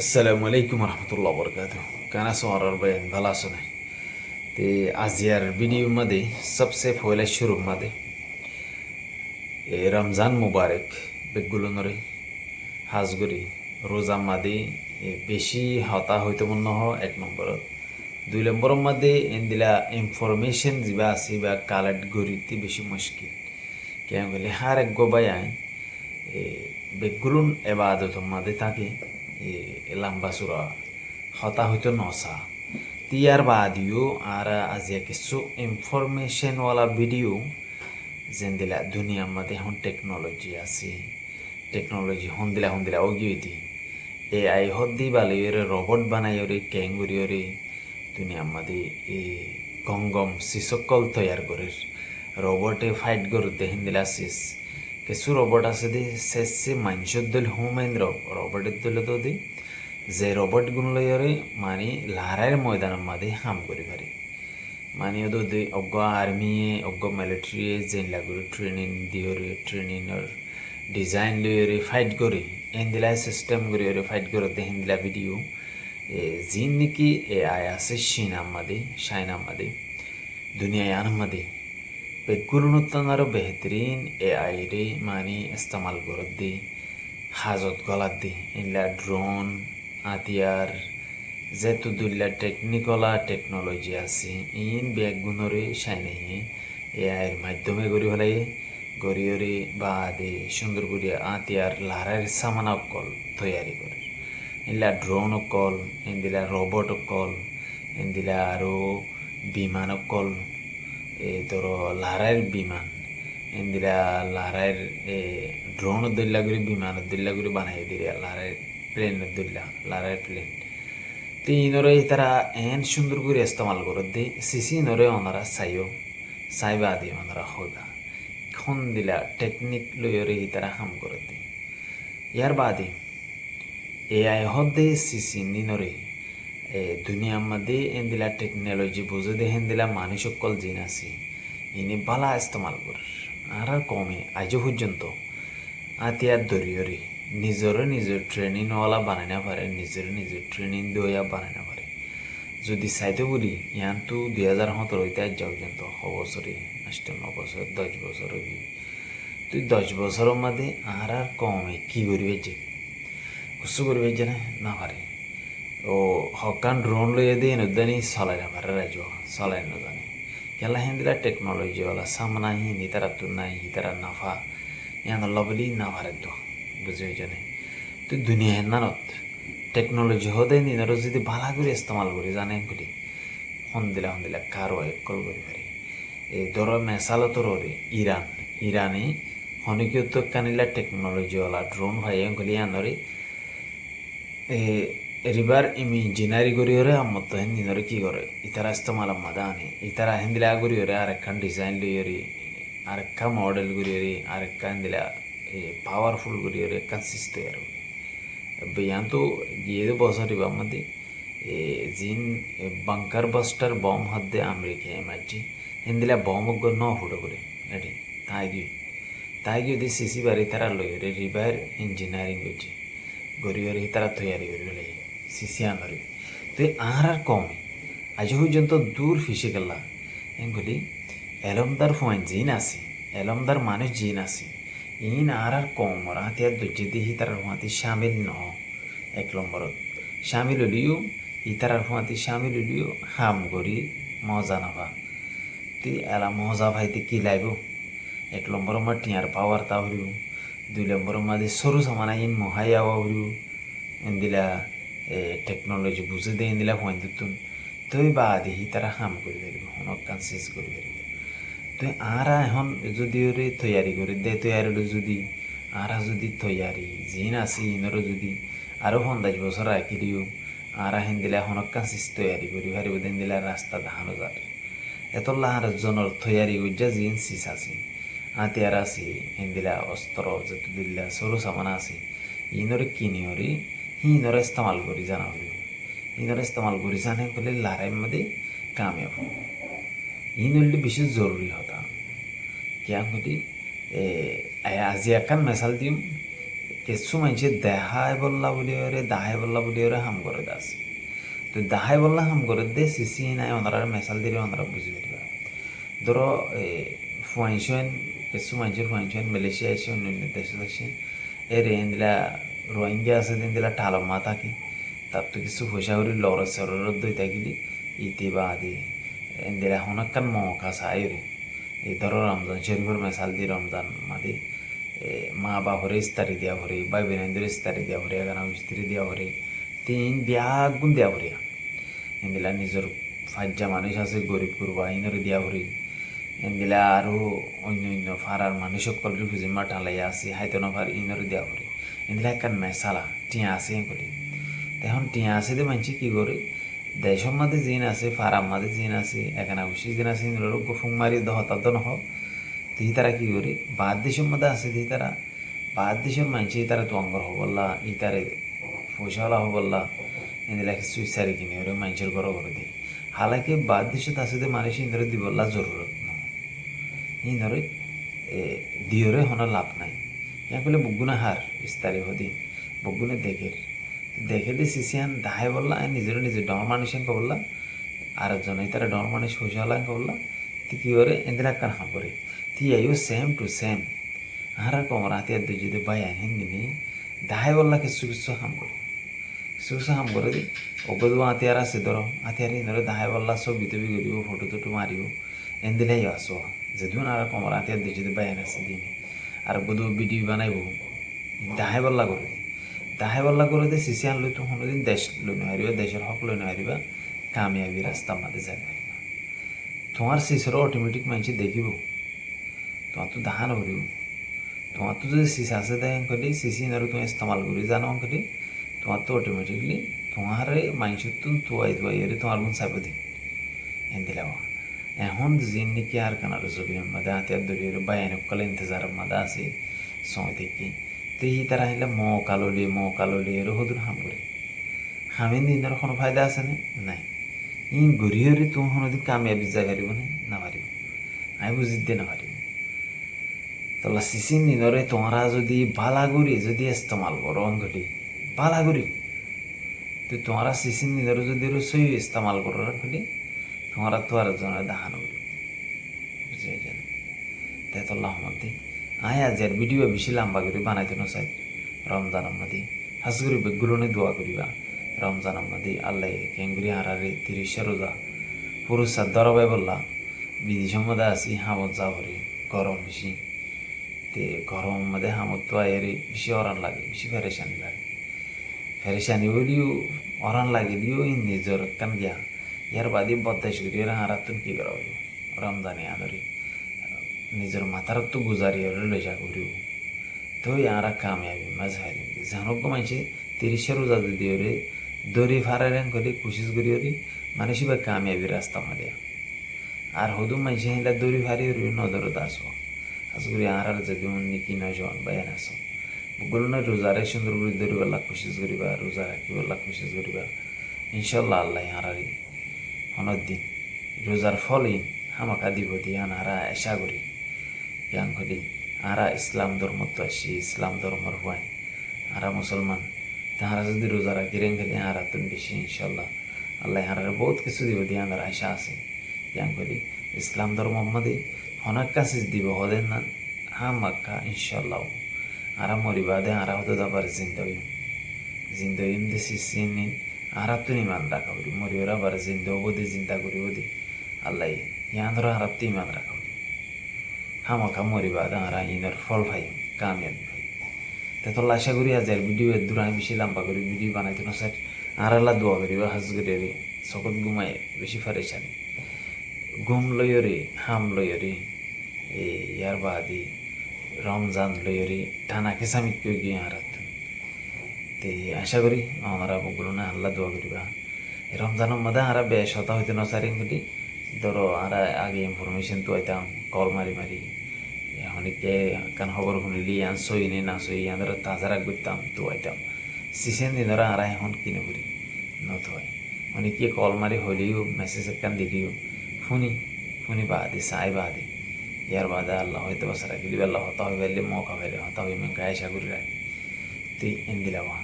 আসসালামু আলাইকুম রহমতুল্লাহ বরকাত কেন আছো আর বেন ভালো আছো না ते আজিয়ার ভিডিওमध्ये सबसे पहिला शुरूमध्ये रमजान मुबारक বেগুলোনরে হাজগরি রোজাमध्ये বেশি হতা হইতে মনে হয় এক নম্বরত দুই নম্বরের মধ্যে এন্দিলা ইনফরমেশন যা আছে বা কালেক্ট করিতে বেশি মুশকিল কেন বলে হার এক গোবাই আইন বেগুলুন এবাদতের মধ্যে থাকে লম্বা সুরা হতা হইতো নসা তিয়ার বাদিও আর আজিয়া কিছু ইনফরমেশনওয়ালা ভিডিও যেন দিলা দুনিয়ার মধ্যে এখন টেকনোলজি আছে টেকনোলজি হন্দিলা ওগিয়ে দি AI হদ্দি বালিয়রে রোবট বানাইরে ক্যাঙ্গুরিয়রে দুনিয়ার মধ্যে গঙ্গম সিসকল তৈয়ার করে রোবটে ফাইট করতে হিন্দিলা সিস কিছু রোবট আছে দি শেষে মানুষের দল হুমেন রোবটের দলে তো দি যে রোবটগুলো লইরে মানে লড়াইয়ের ময়দানের মধ্যে হাম করি পারে মানে ওদের অজ্ঞ আর্মি অজ্ঞ মিলিটারি যেন লাগরে ট্রেনিং দিওরে ট্রেনিংর ডিজাইন লইরে ফাইট করি এন্দিলা সিস্টেম করিরে ফাইট করতে হিন্দিলা ভিডিও জিন নাকি AI আছে শাইনামাদে দুনিয়ায় আনমাদে বেগুলুনতন আরো বেহতরিন AI রে মানে ইস্তেমাল করত দি হাজত গলাত দি ইনলা ড্রোন আতিয়ার যেহেতু দুইলা টেকনিকলা টেকনোলজি আছে ইন বেগুনরে শাইনাই AI মাধ্যমে গড়ি ফেলাই গড়িয়রে বা দে সুন্দর করিয়া আতিয়ার লারার সামান অকল তৈয়ারি করে ইনলা ড্রোন অকল ইন্দিলা রোবট অকল ইন্দিলা আরো বিমান অকল ধরো লারাইয়ের বিমান ইন্দিরা লারাইয়ের ড্রোন দল্লা করে বিমান দল্লা করে বানাই দিয়ে লারাইয়ের প্লেন দল্লা লারাইয়ের প্লেন তো ইনরে তারা এন সুন্দর করে ইস্তেমাল করে দে সিসি ইনরে ওনারা সাইবা দিয়ে ওনারা হইবা খন দিলা টেকনিক লইরে তারা হাম করে দে ইয়ার বাদে AI হদে সিসি নিনরে দুনিয়ার মধ্যে এন্দিলা টেকনোলজি বুঝে দে হেন্দিলা মানুষ সকল জিন আছে ইনি বালা ইস্তেমাল কর আর কমে আজও পর্যন্ত আতিয়ার দরিয়রে নিজের ট্রেনিংওয়ালা বানাই না পারে নিজের ট্রেনিং দিয়া বানাই না পারে যদি চাইতে বলি ইয়ান তো 2017 হইতে আজ পর্যন্ত 6 বছরে 8-9 বছর 10 বছর হবি তুই 10 বছরের মধ্যে আর কমে কি করবে যে কিছু করবে যে না পারে ও হকান ড্রোন লইয়ে দিয়ে নদানি চলাই না পারে রাজ্য চলাই না জানে কেলা হিন্দিলা টেকনোলজিওয়ালা সামনা হিন্দি তারা তো নাই তারা নাফা ইয়ান লবলি না পারে তো বুঝে জানে তো দুনিয়া হেনানত টেকনোলজি হদে নিনারও যদি ভালো করে ইস্তেমাল করি জানে করি হন্দিলা কারো একল করি পারি এই ধর মেসালো তোর ইরানে হনিকিও তো কানিলা টেকনোলজিওয়ালা ড্রোন ভাই গলি আনরে রিবার ইঞ্জিনিয়ারি করিওরে আমত হেন নিনরে কি করে ইতারা ইস্তেমাল মাদা আনে ইতারা হেন্দিলা করিওরে আরেকখান ডিজাইন লইয়রি আরেকটা মডেল করিওরি আরেকটা হেন্দিলা পাওয়ারফুল করিওরে একখান সিস্ট তৈয়ার করি বেয়ান তো গিয়ে বছর ইবা মধ্যে জিন বাংকার বাস্টার বম হাতে আমেরিকা এমার্জি হেন্দিলা বম ন ফুটো করে এটি তাই গিয়ে দি সিসি বাড়ি তারা লইরে রিভার ইঞ্জিনিয়ারিং করছে গরিয়রে তারা তৈয়ারি করি বলে সিসি আনরে তো আর কমে আজ পর্যন্ত দূর ফিসে গেলা এগুলি এলমদার ফোন জিন আছে এলমদার মানুষ জিন আছে ইন আর কম রাতিয়ার যদি তার হাতি সামিল ন এক নম্বরত সামিল হলিও ইতারার হাতি সামিল হলিও হাম করি মজা নাপা তুই এলা মজা ভাইতে কি লাগব এক নম্বর মা টিয়ার পাওয়ার তা হরিও 2 নম্বর মাঝে সরু সামানা ইন মহাইয়া হরিও এন্দিলা টেকনোলজি বুঝে দে এন্দিলা হইন দিতুন তুই বা দেখি তারা হাম করে দেব হনক কানসিস করে দেব তুই আর এখন যদি ওরে তৈয়ারি করে দে তৈয়ারি যদি আর যদি তৈয়ারি জিন আছে ইনরও যদি আরও 50 বছর রাখি দিও আর হেন্দিলা হনক কানসিস তৈয়ারি করি হারিব দেন্দিলা রাস্তা দেখানো যায় এতলা আর জনের তৈয়ারি উজ্জা জিন সিস আছে হাতিয়ার আছে হেন্দিলা অস্ত্র যত দিল্লা সরু সামান আছে ইনরে কিনিওরে ইনরে ইস্তেমাল করি জানা হইব ইনরে ইস্তেমাল করি জানে বলে লড়াইয়ের মধ্যে কামিয়াব ইন হলে বেশি জরুরি হতা কিয়া হইলি আজি একান মেসাল দিম কিছু মানুষে দেহায় বললা বলি ওরে দাহায় বললা বলি ওরে হাম করে দাস তো দাহায় বললা হাম করে দে সিসি নাই ওনারা মেশাল দিলে ওনারা বুঝি পারিবা ধরো ফুয়াইছেন কিছু মানুষের ফুয়াইছেন মালয়েশিয়া আছে অন্য অন্য দেশে আছে এর এন্দিলা রোহিঙ্গা আছে দিলা ঠালমা থাকি তার তো কিছু পয়সা করি লড় সররত দই থাকিলি ইতি বা আদি এন্দিলা হনকান মকা সাইরে এই ধরো রমজান শরীফের মেশাল দি রমজান মাদি মা বাপরে ইস্তারি দিয়া ভরে বাই বেনেন্দ্র ইস্তারি দিয়া ভরে এগানা ইস্তারি দিয়া ভরে তিন বিয়াগ গুণ দিয়া ভরে এন্দিলা নিজের ফাজ্জা মানুষ আছে গরিব করবা ইনরে দিয়া ভরে এন্দিলা আরও অন্য অন্য ফারার মানুষ সকল রিফিউজি মাঠালাই আছে হাইতো নফার ইনরে দিয়া ভরে এন্দিলা একখান মেশালা টিয়া আছে করি এখন টিয়া আছে দে মানছি কি করে দেশের মাঝে জিন আছে ফারার মাঝে জিন আছে এখানে বেশি জিন আছে ইনর গোফুং মারি দহতার দন হোক তুই তারা কি করে বাদ দেশের মধ্যে আছে তুই তারা বাদ দেশের মানছি তারা তো অঙ্গর হবল্লা ই তারে পয়সাওয়ালা হবল্লা এদিকে সুইসারি কিনে ওরে মানুষের ঘর করে দিই হালাকি বাদ দেশত আছে যে মানুষ ইন্দরে দিবল্লা জরুরত ইন্দরে দিওরে হনার লাভ নাই ইয়া করলে বুগুনা হার ইস্তারি হদিন বুগুনে দেখে দিয়ে সিসিয়ান দাহাই বললা নিজের নিজে ডর মানুষেন কবল্লা আর একজনে তারা ডর মানুষ পয়সাওয়ালা কবল্লা তুই কি করে এদিকে কান হাম করে তুই আইও সেম টু সেম হারার কমর হাতিয়ার দুই যদি বাই আইন নিবি দাহাই বললা কিছু কিছু হাম করে কিছু কিছু হাম করে দি ওগদু হাতিয়ার আছে ধরো হাতিয়ার ধরো দাহাই বললা ছবি টবি করিব ফটো টটো মারিব এন দিলেই আসো যদিও আর কমর হাতিয়ার দুই যদি বাই আইন আছে দিনে আর বধু ভিডিও বানাইব দাহাই বললা করে দি দাহাই বললা করে দি সিসি আনলে তো কোনোদিন দেশ লই নহারিবা দেশের হক লই নহারিবা কামিয়াবি রাস্তা মাঝে যাই পারিবা তোমার শিশুরা অটোমেটিক মানুষ দেখিব তোমার তো দাহান করিব তোমার তো যদি সিস আছে তাই অঙ্কটি সিসি নারু তুমি ইস্তেমাল করি জানো অঙ্কটি তোমার তো অটোমেটিকলি তোমার মানুষের তো তুয়াই এর তোমার গুণ চাইব দিন এন দিলাম এখন জিন নাকি আর কানার জবিনের মধ্যে হাতিয়ার দড়িয়ে বাইনকাল ইন্তজারের মধ্যে আছে সময় থেকে তো ই তারা আহিলে মৌকাললি এর হদুর হাম করে হামিন দিনের কোনো ফায়দা আছে নাই ই ঘুরিয়ে তুমি কোনোদিন কামিয়াবি জায়গা পারিব না পারিব আমি বুঝি দিয়ে না পারিব তাহলে সিসি নিনরে তোমরা যদি বালাগুড়ি যদি ইস্তেমাল করো অঙ্কটি বালাগুড়ি তো তোমরা সিসি নিনরে যদি সই ইস্তেমাল করো অঙ্কটি তোমরা তো আর জনের দেখানো করি বুঝে যান তাই তো আহমদি আয় আজের ভিডিও বেশি লম্বা করে বানাইতে না চাই রমজান আমাদি হাস করি বেগুলো নিয়ে দোয়া করিবা রমজান আমাদি আল্লাহ কেঙ্গুরি হারারে 30 রোজা পুরুষ দরবাই বললা বিদেশের মধ্যে আসি হামত যাবরে গরম বেশি তে গরম মধ্যে হামত তো আয়ের বেশি অরান লাগে বেশি ফেরেশানি হইলেও অরান লাগিলেও ই নিজের কান গিয়া ইয়ার বাদে বদাস করি হারাতুন কি করা হইব রমজানে আদরি নিজের মাথার তো গুজারি লইসা করিব তো ইয়ারা কামিয়াবি মাঝে হারি জানক মানছে 30 রোজা যদি ওরে দড়ি ফারারেন করে কোশিশ করি ওরে মানুষ বা কামিয়াবি রাস্তা মারিয়া আর হদু মানছে হিলা দড়ি ফারি ওরে নজরত আসো আসলে আর যদি উনি কি না জন বায়ান আসো বগুলো না রোজারে সুন্দর করে দড়িবেলা কোশিশ করিবা রোজা রাখিবেলা কোশিশ করিবা ইনশাল্লাহ আল্লাহ হারারি অনেক দিন রোজার ফলই হামাকা দিব দিয়ে আনারা আশা করি জ্ঞান করি আরা ইসলাম ধর্ম তো আসি ইসলাম ধর্মর হয় আরা মুসলমান তাহারা যদি রোজা রাখি রেন খেলে আরা তো বেশি ইনশাল্লাহ আল্লাহ হারারে বহুত কিছু দিব দিয়ে আনার আশা আছে জ্ঞান করি ইসলাম ধর্ম মধ্যে অনেক কাছে দিব হদের না হামাকা ইনশাল্লাহ আরা মরিবা দে আরা হতে যাবার জিন্দইম দে সিসিন আরাপ তো ইমান রাখা করি মরিওরা বার জিন্দা হবো দে চিন্তা করিব দে আল্লাহ ইয়ানরা আরাপ তো ইমান রাখা করি হামাকা মরিবা দে আরা ইনর ফল ভাই কামিয়াবি ভাই তো আশা করি আজের ভিডিও দূর আমি বেশি লম্বা করি ভিডিও বানাইতে না স্যার আরাল্লা দোয়া করিবা হাজ করে রে চকত ঘুমাই বেশি ফারেশানি ঘুম লইরে হাম লইরে ইয়ার বাদি রমজান লইরে টানা কেসামিত কই গিয়ে হারাত তে আশা করি আমরা বগুলো না আল্লাহ দোয়া করিবা রমজানের মধ্যে আমরা বেশ হতা হইতে না সারি গেলি ধরো আমরা আগে ইনফরমেশন তো আইতাম কল মারি অনেকে কান খবর শুনিলি আন সই নে না সই আমরা তাজা রাখ করতাম তো আইতাম সিসেন দিনরা আমরা এখন কিনে করি নত হয় অনেকে কল মারি হইলেও মেসেজ একখান দিলিও ফোনি বাদে চাই বাদে ইয়ার বাদে আল্লাহ হয়তো বাসা রাখিলি আল্লাহ হতা হয়ে গেলে মকা হইলে হতা হয়ে মেঘা আশা করি রাখি তুই এন দিলাবা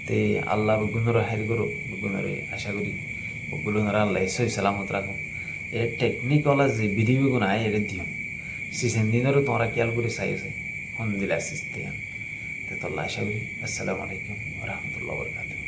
তে আল্লাহ বেগুনের হারি করো বেগুনরে আশা করি বেগুনের আল্লাহ সই সালামত রাখো এর টেকনিক ওলা যে বিধি বেগুন আয় এর দিও সিসেন দিনেরও তোমরা খেয়াল করে চাইছে হন দিলা সিস্তে তে তোল্লা আশা করি আসসালামু আলাইকুম রহমতুল্লাহ বরকাত